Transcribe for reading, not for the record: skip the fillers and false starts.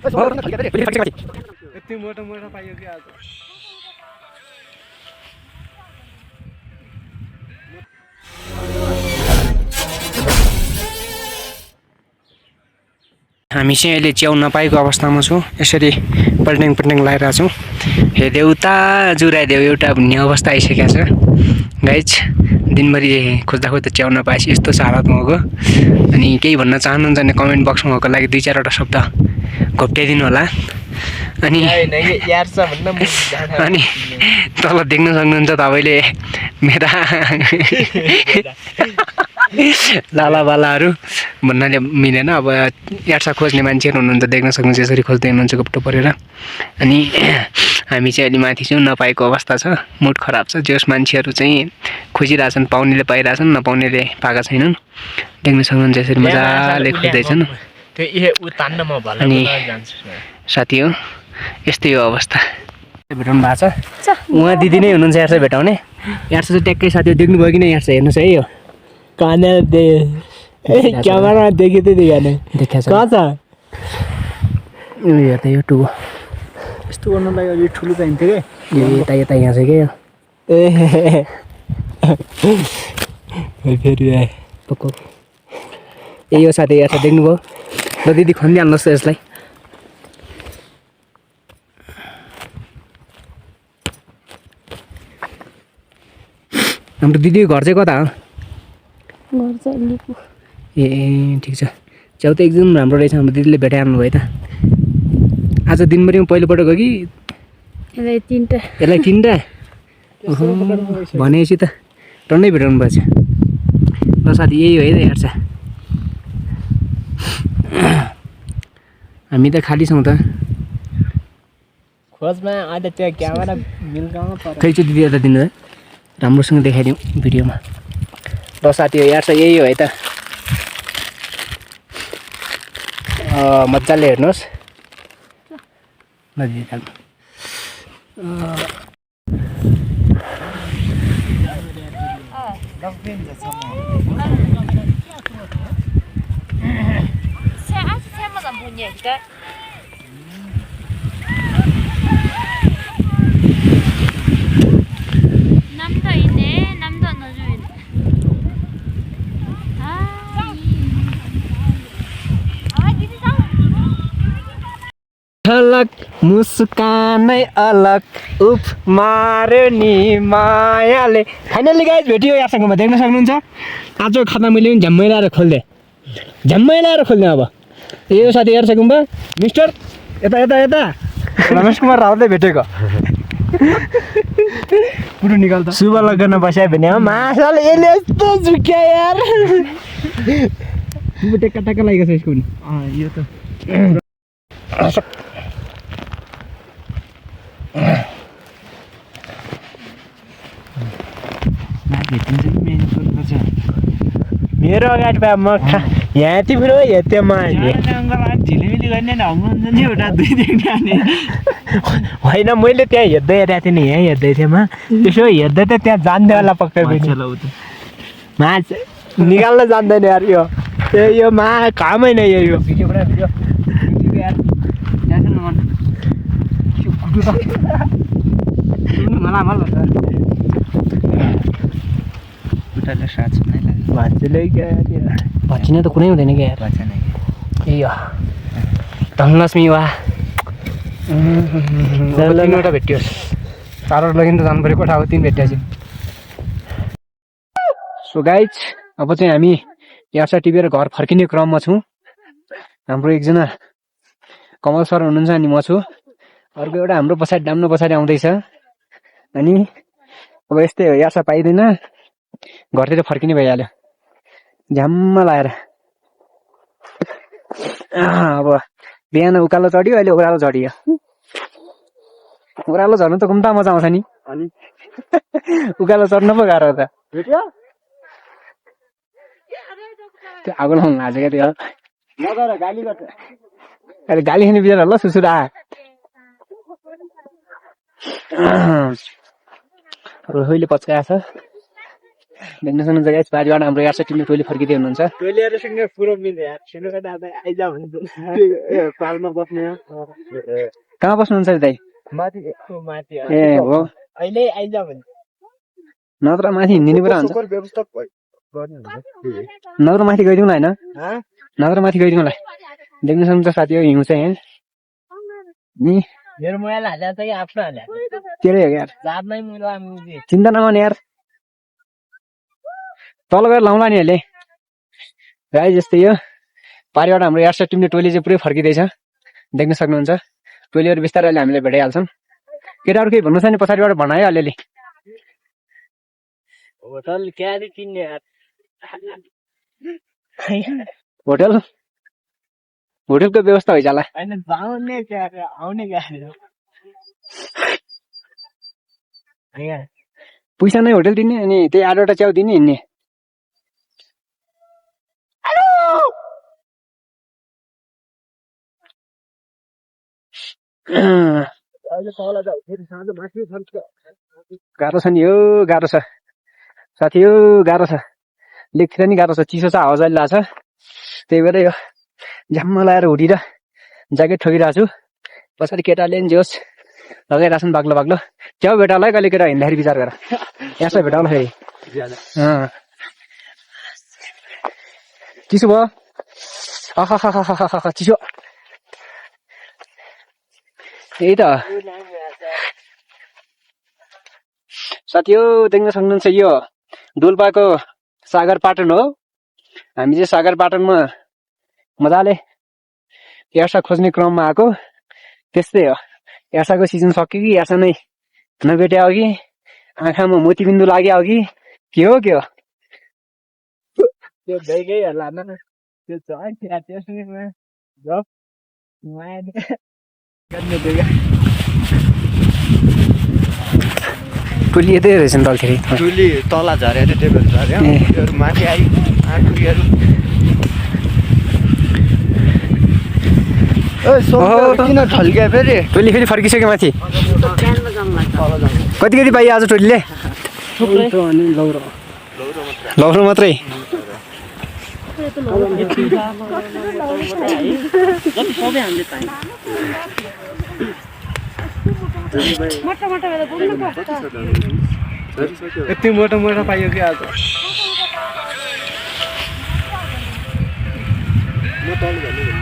यति मोटो मोटो पाइयो कि आज हामी चाहिँ अहिले च्याउ नपाएको अवस्थामा छौँ यसरी पल्ट्याङ पल्ट्याङ लगाइरहेको छौँ हेर्दै उता जुराइदेऊ एउटा भन्ने अवस्था आइसकेको छ गाइज दिनभरि खोज्दा खोज्दा च्याउ नपाएपछि यस्तो छ हालत मको अनि केही भन्न चाहनुहुन्छ भने कमेन्ट बक्समा उहाँको लागि 2-4वटा शब्द घोप्ट्याइदिनु होला अनि अनि तल देख्न सक्नुहुन्छ तपाईँले मेरा लालाबालाहरू भन्नाले मिलेन अब यार्सा खोज्ने मान्छेहरू हुनुहुन्छ देख्न सक्नुहुन्छ यसरी खोज्दै हुनुहुन्छ घोप्टो परेर अनि हामी चाहिँ अलि माथि छौँ नपाएको अवस्था छ मुड खराब छ जस मान्छेहरू चाहिँ खोजिरहेछन् पाउनेले पाइरहेछन् नपाउनेले पाएका छैनन् देख्न सक्नुहुन्छ यसरी मजाले खोज्दैछन् अनि साथी हो यस्तै हो अवस्था भेटाउनु भएको छ उहाँ दिदी नै हुनुहुन्छ यार्सा भेटाउने यार्सा चाहिँ ट्याक्कै साथी देख्नुभयो कि नै यार्सा हेर्नुहोस् है यो क्यामेरामा देखेँ त देखा छ कहाँ छ यो त यो टुबो यस्तो गर्नलाई अलि ठुलो चाहिन्थ्यो क्या यता यता यहाँ छ क्या ए फेरि पक्को ए यो साथी यार्सा देख्नुभयो र दिदी खनिदिइहाल्नुहोस् त यसलाई हाम्रो दिदीको घर चाहिँ कता हो ए ठिक छ च्याउ त एकदम राम्रो रहेछ हाम्रो दिदीले भेटाइहाल्नु भयो त आज दिनभरिमा पहिलोपटक हो कि यसलाई तिनवटा भनेपछि त टन्नै भेटाउनु भएछ ल साथी यही हो है त हेर्छ हामी त खाली छौँ त खोजमा अहिले त्यो क्यामेरा मिल्काउनु पर्छ खै चाहिँ दिदी यता दिनु है राम्रोसँग देखाइदिउँ भिडियोमा ल साथी हो यार यही हो है त मजाले हेर्नुहोस् अलग मुस्कानै अलग उफ मार्यो नि मायाले फाइनली गाइज भेटियो यासँगमा देख्न सक्नुहुन्छ आजको खाता मैले पनि झ्याम्मै लाएर खोल्दै अब यो साथी यार सकुम्बा मिस्टर यता यता यता रमेश कुमार रावतले भेटेको पुरो निकाल्दा शुभ लगन बस्यो भने माछाले यसले यस्तो झुक्या यार टेक्का टक्का लागेको छ यसको पनि यो त मेरो अगाडि बा म यहाँ तिम्रो हेत्यमा झिलिमिली गर्ने होइन मैले त्यहाँ हेर्दै हेरेको थिएँ नि यहाँ हेर्दै थिएँ त्यसो हेर्दै त त्यहाँ जान्दै होला पक्कै पनि माछ निकाल्न जान्दैन यार यो मा काम होइन यो भन्छिन त कुनै हुँदैन क्या ए धनलक्ष्मी वा तिनवटा भेटियोस् चारवटा लागि त जानु पऱ्यो कोठा हो 3 भेटिया चाहिँ सो गाइज अब चाहिँ हामी यार्सा टिपेर घर फर्किने क्रममा छौँ हाम्रो एकजना कमल सर हुनुहुन्छ अनि म छु अर्को एउटा हाम्रो पछाडि डाम्नो पछाडि आउँदैछ अनि अब यस्तै हो यार्सा पाइँदैन घरतिर फर्किने भइहाल्यो झ्याम्म लाएर अब बिहान उकालो चढ्यो अहिले ओह्रालो चढियो ओह्रालो झर्नु त कुम्ता मजा आउँछ नि उकालो चढ्नु पो गाह्रो त त्यो आगो लाउनु लाजेको थियो अहिले गाली खाने बिचरा ल सुसुरा रोहिले पच्काएको छ देख्न सक्नुहुन्छ गाइस बारीबाट हाम्रो 68 टिमले टोली फर्किँदै हुनुहुन्छ टोलीहरुसँग पुरो मिल्यो यार छिनुका दादा आइजा भन्छ ए पालमा बस्ने कहाँ बस्नुहुन्छ दाइ माथि ए हो अहिले आइजा भन्छ नत्र माथि हिँड्नु पर्छ हुन्छ व्यवस्था गर्ने हुन्छ नत्र माथि गइदिउँ न हैन नत्र माथि गइदिउँला देख्न सक्नुहुन्छ साथीहरु हिउँ छ यहाँ नि मेरो मोबाइल हालेको छ कि आफ्नो हालेको तेरै हो यार जातमै मैले आम्मी चिन्ता नगर्ने यार तल गएर लाउँला नि अहिले गाइस जस्तै यो पारिबाट हाम्रो 68 टिमले टोली चाहिँ पुरै फर्किँदैछ देख्न सक्नुहुन्छ टोलीहरु बिस्तारै अहिले हामीले भेटाइहाल्छन् केटाहरु केही भन्नु छ नि पछाडिबाट भनायो अलिअलि होटल क्यारी किन्ने यार होटलको व्यवस्था हुन्छ होला हैन जाउने क्यारे आउने क्यारे हैन पैसा नै होटल दिने अनि त्यही 8वटा च्याउ दिने हिँड्ने अहिले तल जाऊ फेरि साँझ माथि छ गाह्रो छ नि यो गाह्रो छ साथी यो गाह्रो छ लेखतिर नि गाह्रो छ चिसो छ हावा जाली लाग्छ त्यही भएर यो झ्याम्म लगाएर हुडी र ज्याकेट ठोकिरहेको छु पछाडि केटाले नि जोस् लगाइरहेको छन् बाग्लो बाग्लो च्याउ भेटाउला है कहिले केटा हिँड्दाखेरि विचार गर यसो भेटाउला फेरि चिसो भयो चिसो यही त साथी हो देख्न सक्नुहुन्छ यो डोल्पाको सागर पाटन हो हामी चाहिँ सागर पाटनमा मजाले यार्सा खोज्ने क्रममा आएको त्यस्तै हो यार्साको सिजन सक्यो कि यार्सा नै नभेट्या हो कि आँखामा मोतीबिन्दु लाग्यो हो कि के हो त्यो बेगै होला न त्यो छ त्यसमा गफ माया गर्ने बेगा टोली यतै रहेछ नि तलखेरि टोली तल झरेर टेबल झर्यो माथि आइ आँखुहरू किन ठल्क्या फेरि टोली फेरि फर्किसक्यो माथि कति कति पाइयो आज टोलीले लौरो मात्रै यति मोटो मोटो पाइयो कि आज म तल भन्नु